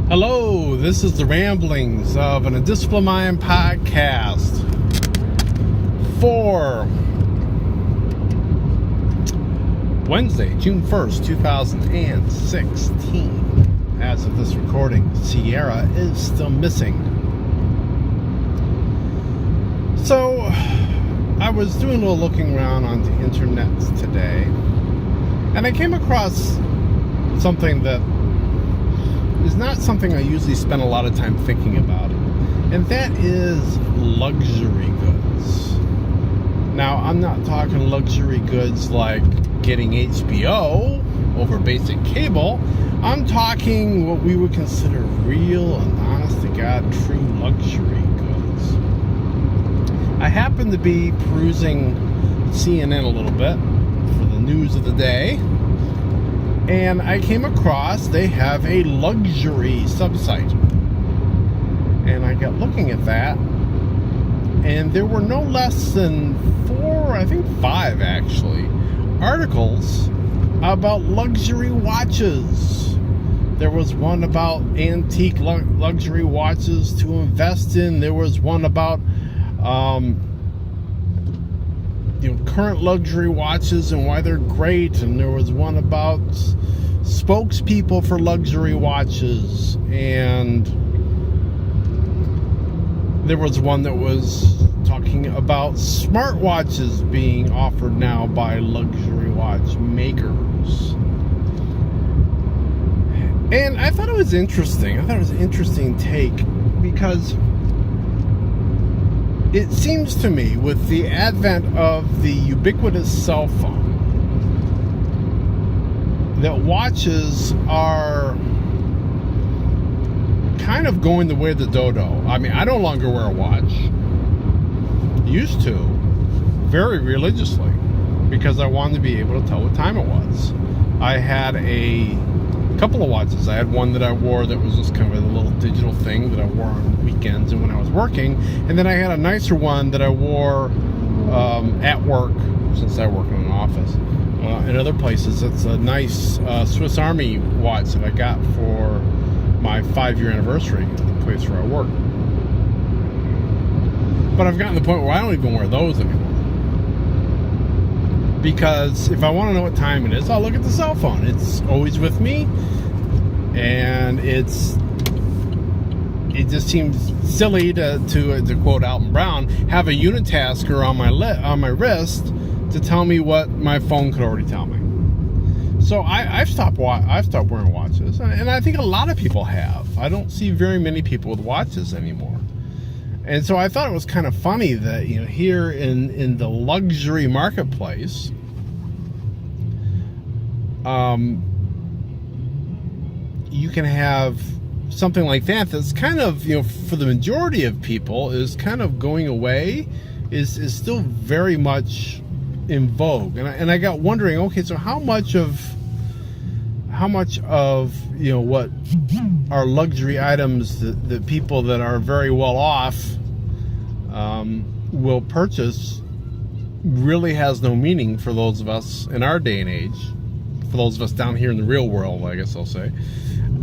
Hello, this is the ramblings of an Undisciplined Mind podcast for Wednesday, June 1st, 2016. As of this recording, Sierra is still missing. So, I was doing a little looking around on the internet today, and I came across something that is not something I usually spend a lot of time thinking about, and that is luxury goods. Now, I'm not talking luxury goods like getting HBO over basic cable. I'm talking what we would consider real and honest-to-God true luxury goods. I happen to be perusing CNN a little bit for the news of the day, and I came across they have a luxury subsite. And I got looking at that, and there were no less than 5 actually, articles about luxury watches. There was one about antique luxury watches to invest in. There was one about current luxury watches and why they're great, and there was one about spokespeople for luxury watches, and there was one that was talking about smartwatches being offered now by luxury watch makers. And I thought it was interesting. I thought it was an interesting take, because it seems to me, with the advent of the ubiquitous cell phone, that watches are kind of going the way of the dodo. I mean, I no longer wear a watch. Used to, very religiously, because I wanted to be able to tell what time it was. I had a couple of watches. I had one that I wore that was just kind of a little digital thing that I wore on weekends and when I was working, and then I had a nicer one that I wore at work, since I work in an office. In other places, it's a nice Swiss Army watch that I got for my 5-year anniversary at the place where I work. But I've gotten to the point where I don't even wear those anymore, because if I want to know what time it is, I'll look at the cell phone. It's always with me, and it just seems silly to quote Alton Brown, have a unitasker on my wrist to tell me what my phone could already tell me. So I've stopped wearing watches, and I think a lot of people have. I don't see very many people with watches anymore. And so I thought it was kind of funny that, here in the luxury marketplace, you can have something like that that's kind of, for the majority of people, is kind of going away, is still very much in vogue. And I got wondering, okay, so how much of what are luxury items that people that are very well off will purchase really has no meaning for those of us in our day and age, for those of us down here in the real world, I guess I'll say.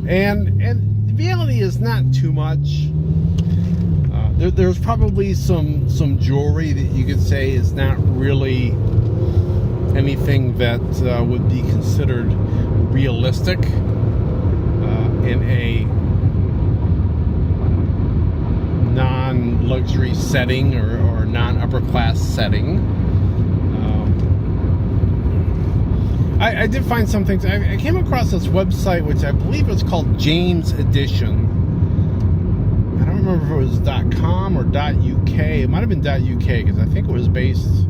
And the reality is not too much. There's probably some jewelry that you could say is not really anything that would be considered realistic in a non-luxury setting or non-upper class setting. I did find some things. I came across this website, which I believe is called James Edition. I don't remember if it was .com or .uk. It might have been .uk, because I think it was based,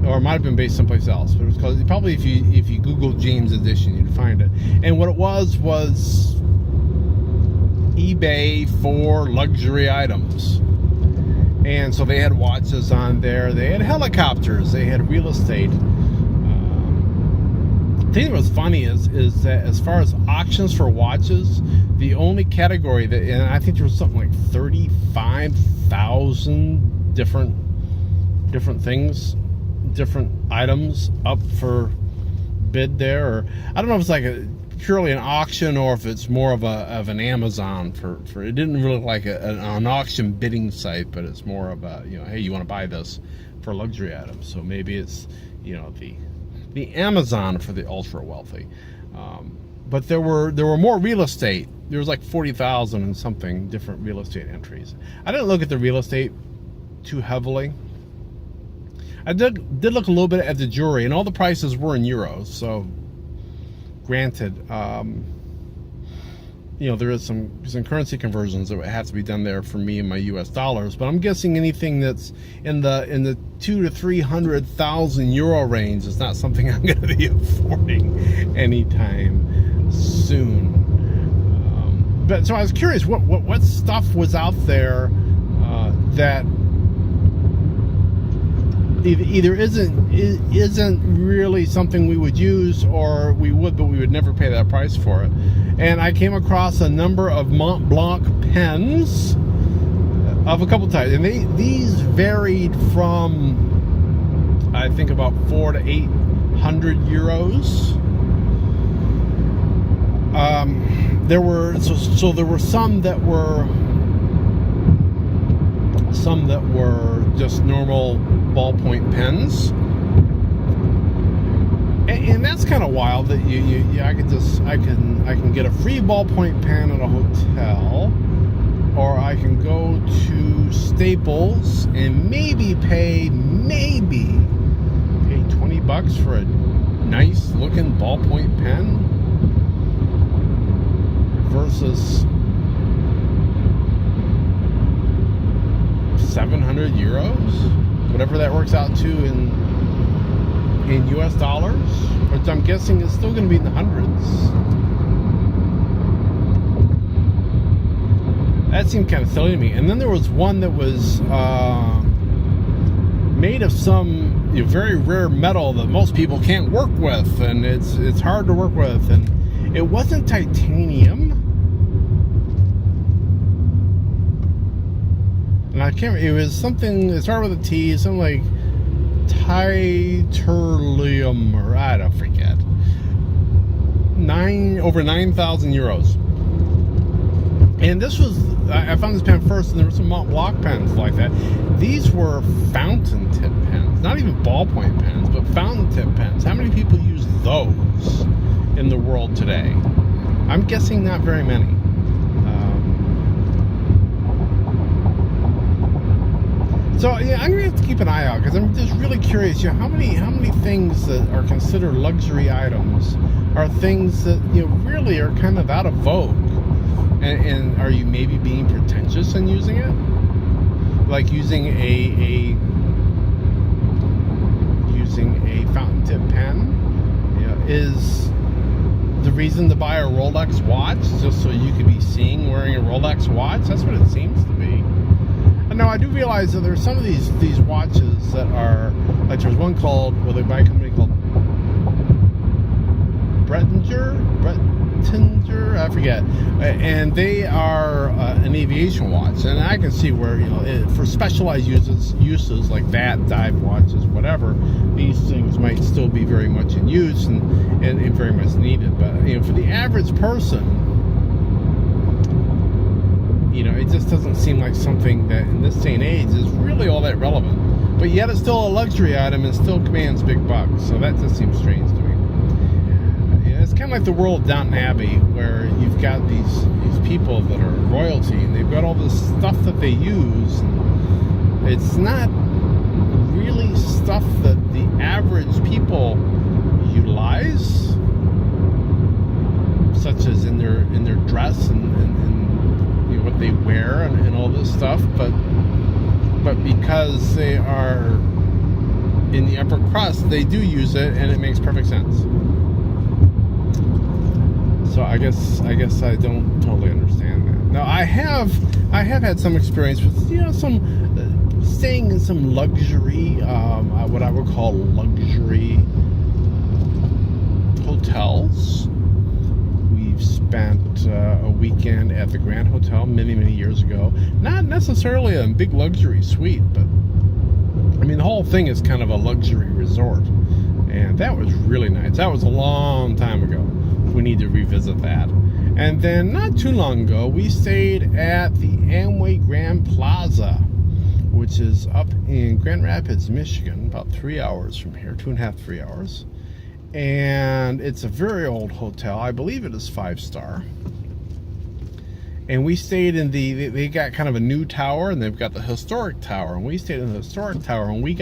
or it might have been based someplace else. But it was called, probably if you Google James Edition, you'd find it. And what it was eBay for luxury items. And so they had watches on there. They had helicopters. They had real estate. The thing that was funny is that as far as auctions for watches, the only category that, and I think there was something like 35,000 different things, different items up for bid there, or I don't know if it's like purely an auction or if it's more of an Amazon for it didn't really look like an auction bidding site, but it's more of a, hey, you want to buy this for luxury items. So maybe it's, the Amazon for the ultra wealthy. But there were more real estate. There was like 40,000 and something different real estate entries. I didn't look at the real estate too heavily. I did look a little bit at the jewelry, and all the prices were in euros. So, granted, there is some currency conversions that would have to be done there for me in my U.S. dollars. But I'm guessing anything that's in the 200,000 to 300,000 euro range is not something I'm going to be affording anytime soon. But so I was curious, what stuff was out there that either isn't really something we would use, or we would, but we would never pay that price for it. And I came across a number of Mont Blanc pens of a couple types, and these varied from, I think, about 400 to 800 euros. There were some that were just normal ballpoint pens, and that's kind of wild that I can get a free ballpoint pen at a hotel, or I can go to Staples and maybe pay $20 for a nice looking ballpoint pen versus 700 euros, whatever that works out to in US dollars, which I'm guessing is still going to be in the hundreds. That seemed kind of silly to me. And then there was one that was made of some very rare metal that most people can't work with, and it's hard to work with, and it wasn't titanium. And I can't. It was something. It started with a T. Something like titerlium, or I don't forget. Over 9,000 euros. And this was. I found this pen first, and there were some Mont Blanc pens like that. These were fountain tip pens, not even ballpoint pens, but fountain tip pens. How many people use those in the world today? I'm guessing not very many. So yeah, I'm gonna have to keep an eye out, because I'm just really curious. How many things that are considered luxury items are things that really are kind of out of vogue, and are you maybe being pretentious in using it? Like using a fountain tip pen is the reason to buy a Rolex watch, just so you could be seen wearing a Rolex watch? That's what it seems to be. Now, I do realize that there's some of these watches that are, like there's one called, they buy a company called Breitinger, I forget, and they are an aviation watch, and I can see where, for specialized uses like that, dive watches, whatever, these things might still be very much in use and very much needed. But, for the average person, it just doesn't seem like something that in this day and age is really all that relevant. But yet it's still a luxury item and still commands big bucks. So that just seems strange to me. It's kind of like the world of Downton Abbey, where you've got these people that are royalty, and they've got all this stuff that they use. And it's not really stuff that the average people utilize, such as in their dress and what they wear and all this stuff, but because they are in the upper crust, they do use it, and it makes perfect sense. So I guess I don't totally understand that. Now I have had some experience with some staying in some luxury, what I would call luxury hotels. Spent a weekend at the Grand Hotel many years ago. Not necessarily a big luxury suite, but the whole thing is kind of a luxury resort, and that was really nice. That was a long time ago. we need to revisit that. And then not too long ago, we stayed at the Amway Grand Plaza, which is up in Grand Rapids, Michigan, about 3 hours from here, 2.5, 3 hours. And it's a very old hotel. I believe it is 5-star. And we stayed in they got kind of a new tower, and they've got the historic tower. And we stayed in the historic tower, and we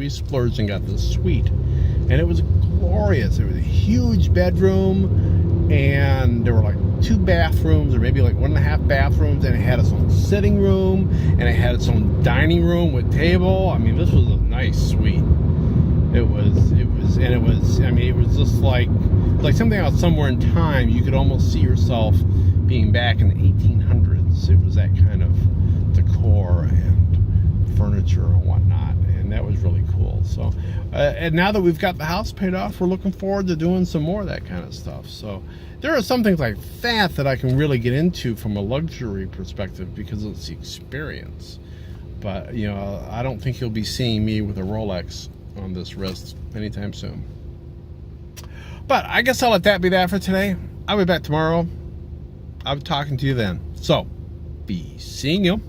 splurged and got this suite. And it was glorious. It was a huge bedroom, and there were like 2 bathrooms, or maybe like 1.5 bathrooms, and it had its own sitting room, and it had its own dining room with table. I mean, this was a nice suite. It was just like something out somewhere in time. You could almost see yourself being back in the 1800s. It was that kind of decor and furniture and whatnot, and that was really cool. So, and now that we've got the house paid off, we're looking forward to doing some more of that kind of stuff. So, there are some things like that I can really get into from a luxury perspective because it's the experience. But, you know, I don't think you'll be seeing me with a Rolex on this wrist anytime soon. But I guess I'll let that be that for today. I'll be back tomorrow. I'll be talking to you then. So, be seeing you.